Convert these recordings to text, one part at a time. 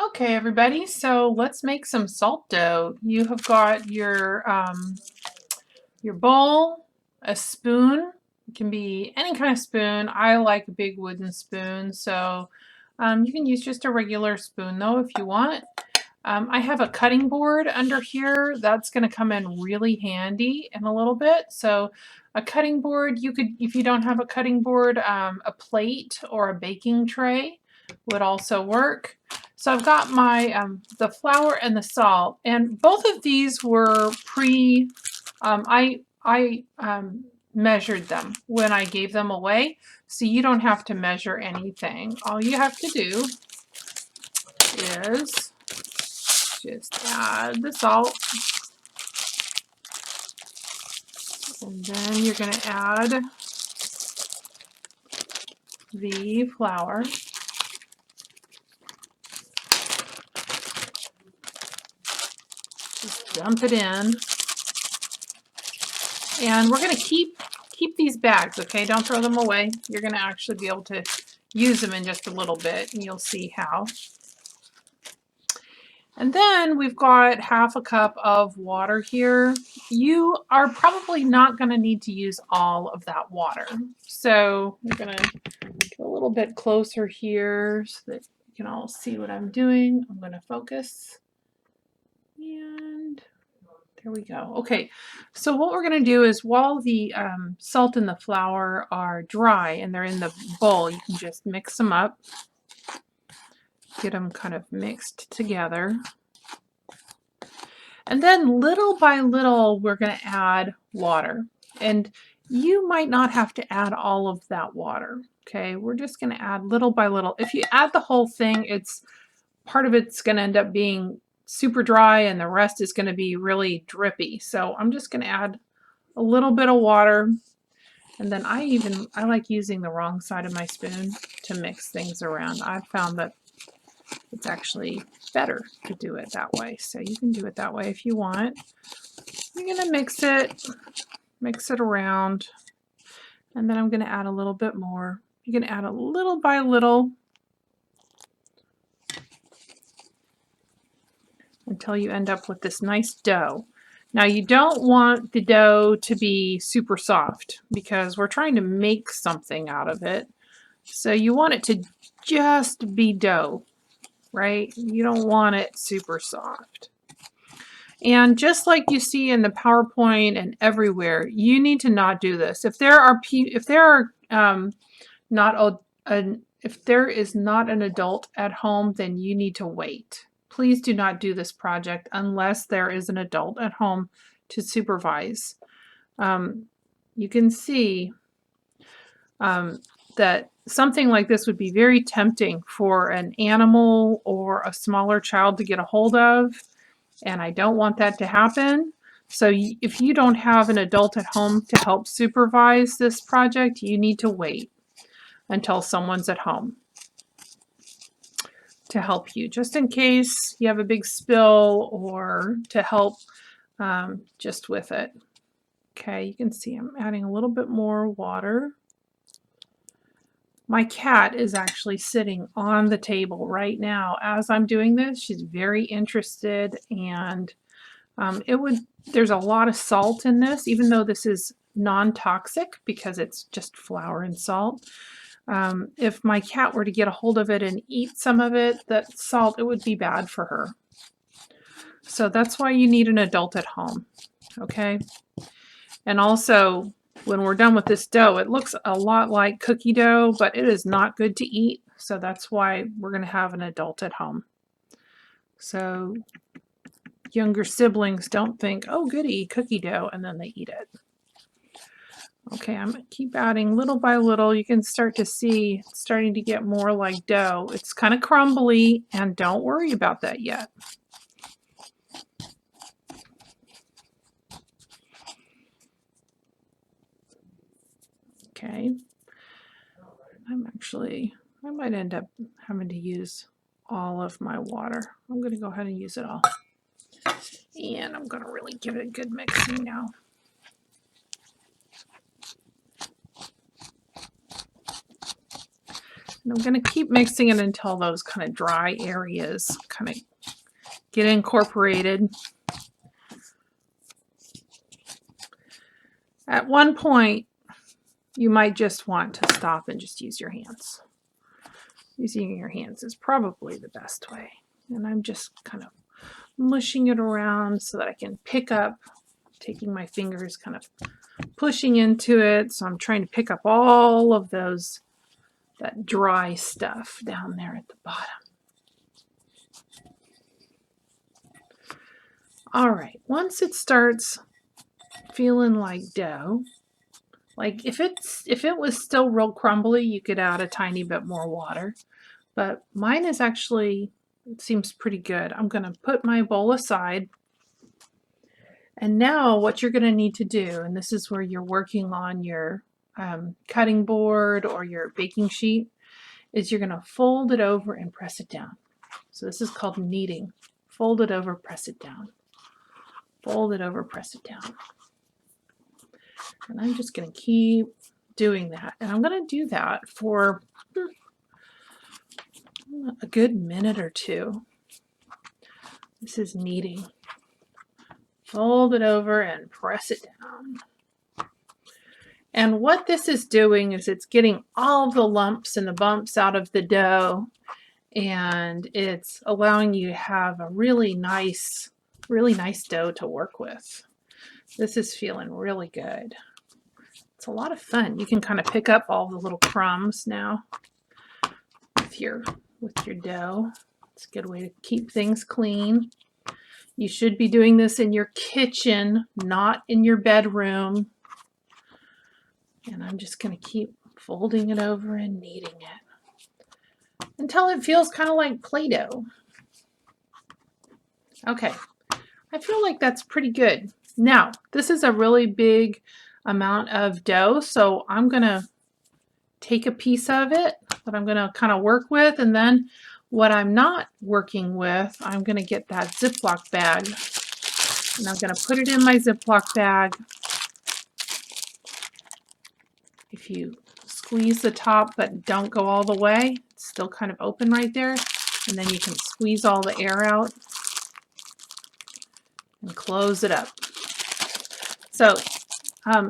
Okay, everybody, so let's make some salt dough. You have got your bowl, a spoon. It can be any kind of spoon. I like a big wooden spoon, so you can use just a regular spoon though if you want. I have a cutting board under here. That's going to come in really handy in a little bit. So a cutting board, you could, if you don't have a cutting board, a plate or a baking tray would also work. So I've got my the flour and the salt, and both of these were I measured them when I gave them away, so you don't have to measure anything. All you have to do is just add the salt, and then you're going to add the flour. Just dump it in. And we're going to keep these bags, okay? Don't throw them away. You're going to actually be able to use them in just a little bit, and you'll see how. And then we've got half a cup of water here. You are probably not going to need to use all of that water. So we're going to get a little bit closer here so that you can all see what I'm doing. I'm going to focus. And there we go. Okay, so what we're going to do is while the salt and the flour are dry and they're in the bowl, you can just mix them up. Get them kind of mixed together. And then little by little, we're going to add water. And you might not have to add all of that water. Okay, we're just going to add little by little. If you add the whole thing, part of it's going to end up being super dry and the rest is going to be really drippy. So I'm just going to add a little bit of water. And then I like using the wrong side of my spoon to mix things around. I've found that it's actually better to do it that way. So you can do it that way if you want. You're going to mix it around. And then I'm going to add a little bit more. You're going to add a little by little until you end up with this nice dough. Now you don't want the dough to be super soft because we're trying to make something out of it. So you want it to just be dough, right? You don't want it super soft. And just like you see in the PowerPoint and everywhere, you need to not do this. If there is not an adult at home, then you need to wait. Please do not do this project unless there is an adult at home to supervise. You can see that something like this would be very tempting for an animal or a smaller child to get a hold of, and I don't want that to happen. So if you don't have an adult at home to help supervise this project, you need to wait until someone's at home to help you, just in case you have a big spill or to help just with it. Okay, you can see I'm adding a little bit more water. My cat is actually sitting on the table right now as I'm doing this. She's very interested, and there's a lot of salt in this, even though this is non-toxic because it's just flour and salt. If my cat were to get a hold of it and eat some of it, that salt, it would be bad for her. So that's why you need an adult at home, okay? And also, when we're done with this dough, it looks a lot like cookie dough, but it is not good to eat. So that's why we're going to have an adult at home. So younger siblings don't think, oh, goody, cookie dough, and then they eat it. Okay, I'm going to keep adding little by little. You can start to see it's starting to get more like dough. It's kind of crumbly, and don't worry about that yet. Okay, I might end up having to use all of my water. I'm going to go ahead and use it all. And I'm going to really give it a good mixing now. And I'm going to keep mixing it until those kind of dry areas kind of get incorporated. At one point, you might just want to stop and just use your hands. Using your hands is probably the best way. And I'm just kind of mushing it around so that I can pick up, taking my fingers, kind of pushing into it. So I'm trying to pick up all of that dry stuff down there at the bottom. All right, once it starts feeling like dough, like if it was still real crumbly, you could add a tiny bit more water. But mine is actually, it seems pretty good. I'm going to put my bowl aside. And now what you're going to need to do, and this is where you're working on your cutting board or your baking sheet, is you're going to fold it over and press it down. So this is called kneading. Fold it over, press it down. Fold it over, press it down. And I'm just going to keep doing that. And I'm going to do that for a good minute or two. This is kneading. Fold it over and press it down. And what this is doing is it's getting all the lumps and the bumps out of the dough, and it's allowing you to have a really nice dough to work with. This is feeling really good. It's a lot of fun. You can kind of pick up all the little crumbs now with your dough. It's a good way to keep things clean. You should be doing this in your kitchen, not in your bedroom. And I'm just going to keep folding it over and kneading it until it feels kind of like Play-Doh. Okay, I feel like that's pretty good. Now, this is a really big amount of dough, so I'm going to take a piece of it that I'm going to kind of work with, and then what I'm not working with, I'm going to get that Ziploc bag, and I'm going to put it in my Ziploc bag. If you squeeze the top but don't go all the way, it's still kind of open right there, and then you can squeeze all the air out and close it up. So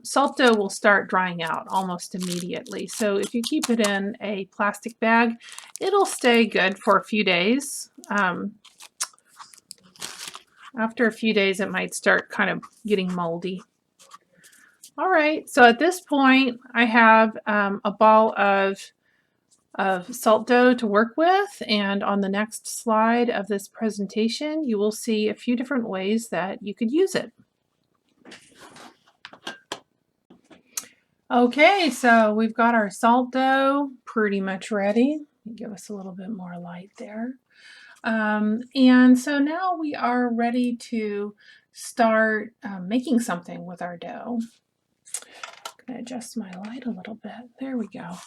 salt dough will start drying out almost immediately. So if you keep it in a plastic bag, it'll stay good for a few days. After a few days, it might start kind of getting moldy. All right, so at this point, I have a ball of salt dough to work with, and on the next slide of this presentation, you will see a few different ways that you could use it. Okay, so we've got our salt dough pretty much ready. Give us a little bit more light there. And so now we are ready to start making something with our dough. I'm going to adjust my light a little bit. There we go.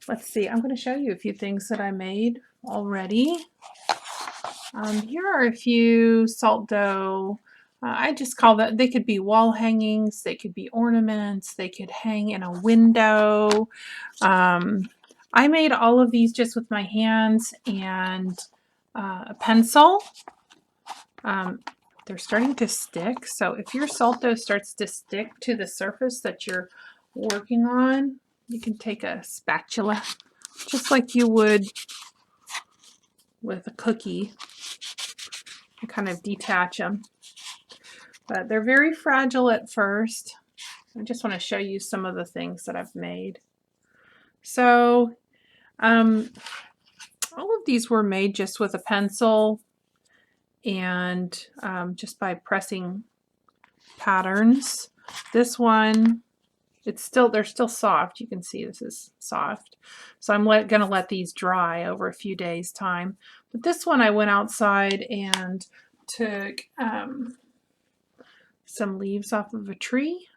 Let's see, I'm going to show you a few things that I made already. Here are a few salt dough. I just call that, they could be wall hangings, they could be ornaments, they could hang in a window. I made all of these just with my hands and a pencil. They're starting to stick, so if your salt dough starts to stick to the surface that you're working on, you can take a spatula, just like you would with a cookie, and kind of detach them. But they're very fragile at first. I just want to show you some of the things that I've made. So all of these were made just with a pencil and just by pressing patterns. This one, they're still soft. You can see this is soft. So I'm going to let these dry over a few days' time. But this one I went outside and took some leaves off of a tree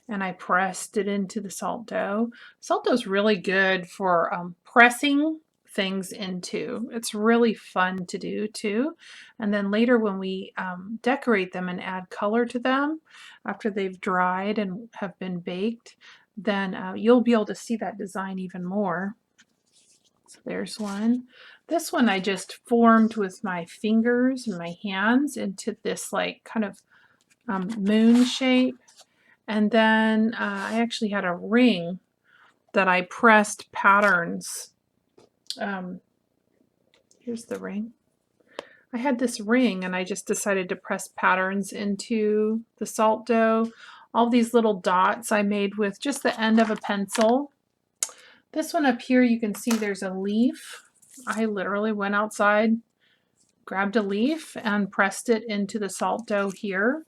and I pressed it into the salt dough. Salt dough is really good for pressing things into. It's really fun to do too. And then later when we decorate them and add color to them after they've dried and have been baked, then you'll be able to see that design even more. So there's one. This one I just formed with my fingers and my hands into this like kind of moon shape. And then I actually had a ring that I pressed patterns. Here's the ring. I had this ring and I just decided to press patterns into the salt dough. All these little dots I made with just the end of a pencil. This one up here, you can see there's a leaf. I literally went outside, grabbed a leaf and pressed it into the salt dough here.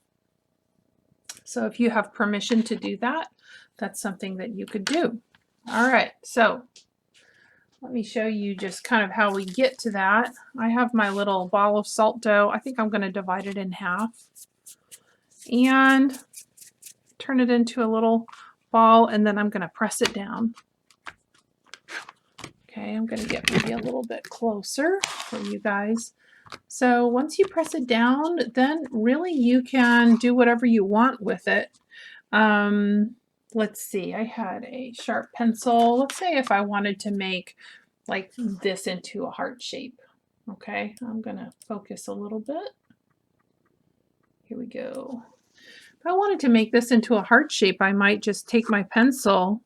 So if you have permission to do that, that's something that you could do. All right, so let me show you just kind of how we get to that. I have my little ball of salt dough. I think I'm going to divide it in half and turn it into a little ball, and then I'm going to press it down. Okay, I'm going to get maybe a little bit closer for you guys. So once you press it down, then really you can do whatever you want with it. Let's see, I had a sharp pencil. Let's say if I wanted to make like this into a heart shape. Okay, I'm going to focus a little bit. Here we go. If I wanted to make this into a heart shape, I might just take my pencil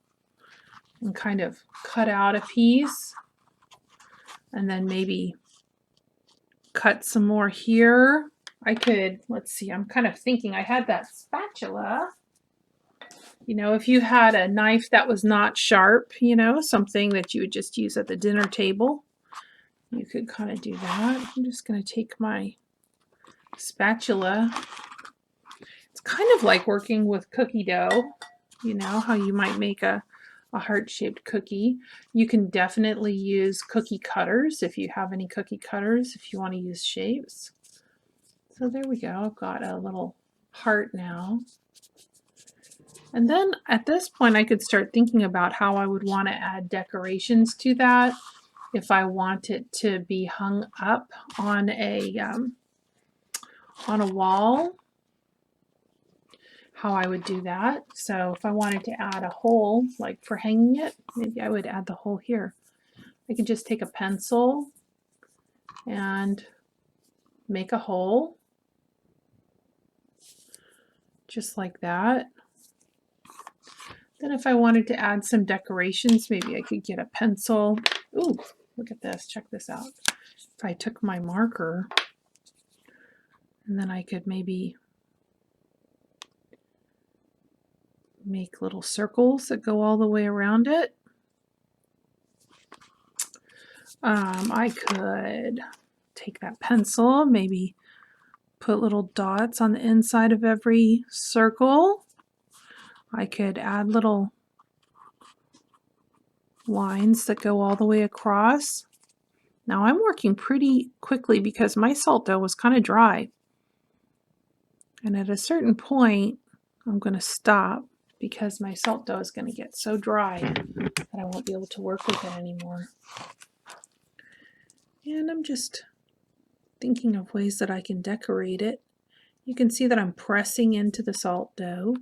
and kind of cut out a piece and then maybe cut some more here. I could, let's see, I'm kind of thinking I had that spatula. You know, if you had a knife that was not sharp, you know, something that you would just use at the dinner table, you could kind of do that. I'm just going to take my spatula. It's kind of like working with cookie dough, you know, how you might make a heart-shaped cookie. You can definitely use cookie cutters if you have any cookie cutters, if you want to use shapes. So there we go. I've got a little heart now. And then at this point, I could start thinking about how I would want to add decorations to that. If I want it to be hung up on a wall, how I would do that. So if I wanted to add a hole, like for hanging it, maybe I would add the hole here. I could just take a pencil and make a hole, just like that. Then if I wanted to add some decorations, maybe I could get a pencil. Ooh, look at this, check this out. If I took my marker, and then I could maybe make little circles that go all the way around it. I could take that pencil, maybe put little dots on the inside of every circle. I could add little lines that go all the way across. Now I'm working pretty quickly because my salt dough was kind of dry. And at a certain point, I'm going to stop because my salt dough is going to get so dry that I won't be able to work with it anymore. And I'm just thinking of ways that I can decorate it. You can see that I'm pressing into the salt dough.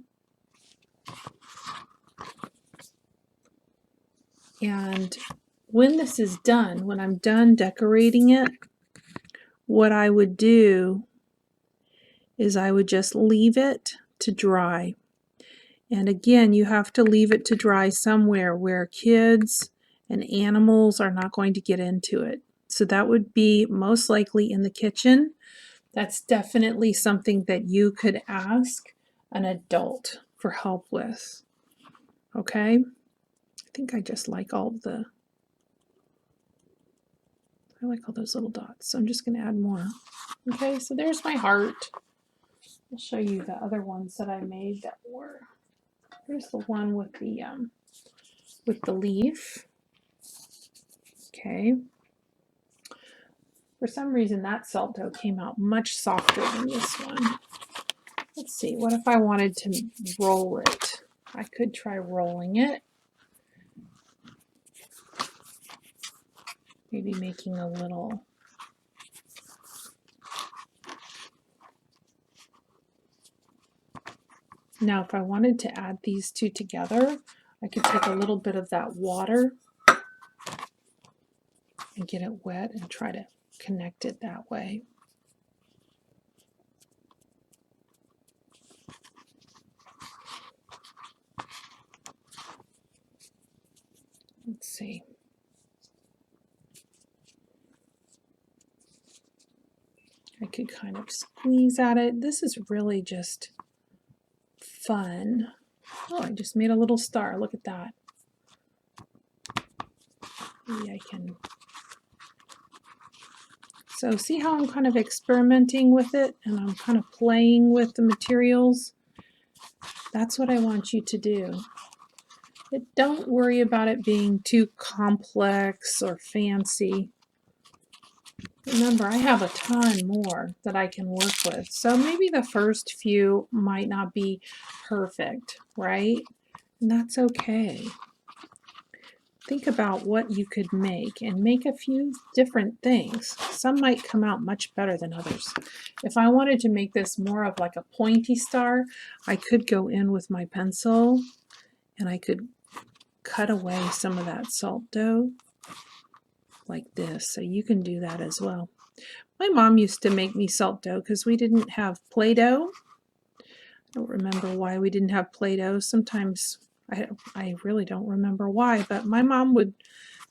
And when this is done, when I'm done decorating it, what I would do is I would just leave it to dry. And again, you have to leave it to dry somewhere where kids and animals are not going to get into it. So that would be most likely in the kitchen. That's definitely something that you could ask an adult for help with. Okay? I think I just like all those little dots. So I'm just going to add more. Okay, so there's my heart. I'll show you the other ones that I made that were. Here's the one with the leaf. Okay. For some reason that salt dough came out much softer than this one. Let's see, what if I wanted to roll it? I could try rolling it. Maybe making a little. Now if I wanted to add these two together, I could take a little bit of that water and get it wet and try to connect it that way. Let's see. I could kind of squeeze at it. This is really just fun. Oh, I just made a little star. Look at that. Maybe I can. So see how I'm kind of experimenting with it and I'm kind of playing with the materials? That's what I want you to do. But don't worry about it being too complex or fancy. Remember, I have a ton more that I can work with. So maybe the first few might not be perfect, right? And that's okay. Think about what you could make and make a few different things. Some might come out much better than others. If I wanted to make this more of like a pointy star, I could go in with my pencil and I could cut away some of that salt dough like this. So you can do that as well. My mom used to make me salt dough because we didn't have Play-Doh. I don't remember why we didn't have Play-Doh. Sometimes I really don't remember why, but my mom would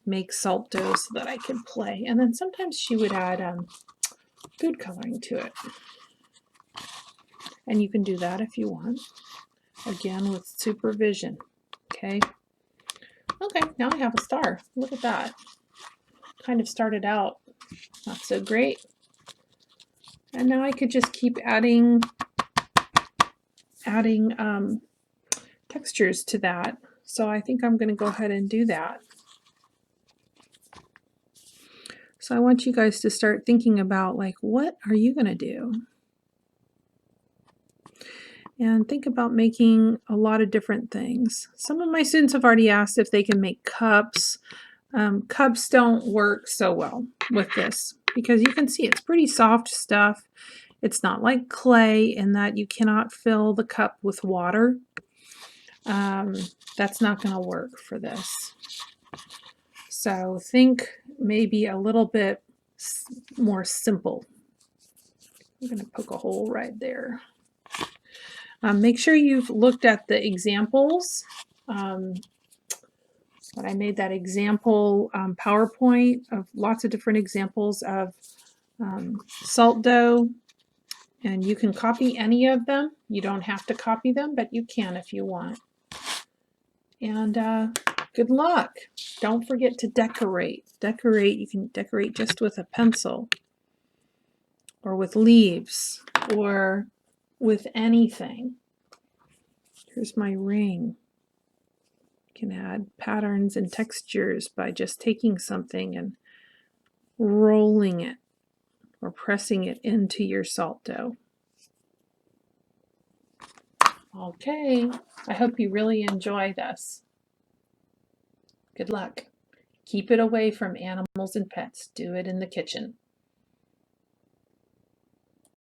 make salt dough so that I could play. And then sometimes she would add food coloring to it. And you can do that if you want. Again, with supervision. Okay. Okay, now I have a star. Look at that. Kind of started out not so great. And now I could just keep adding textures to that. So I think I'm going to go ahead and do that. So I want you guys to start thinking about, like, what are you going to do? And think about making a lot of different things. Some of my students have already asked if they can make cups. Cups don't work so well with this because you can see it's pretty soft stuff. It's not like clay in that you cannot fill the cup with water. That's not going to work for this. So think maybe a little bit more simple. I'm going to poke a hole right there. Make sure you've looked at the examples. But I made that example PowerPoint of lots of different examples of salt dough. And you can copy any of them. You don't have to copy them, but you can if you want. And good luck. Don't forget to decorate. You can decorate just with a pencil or with leaves or with anything. Here's my ring. You can add patterns and textures by just taking something and rolling it or pressing it into your salt dough. Okay, I hope you really enjoy this. Good luck. Keep it away from animals and pets. Do it in the kitchen.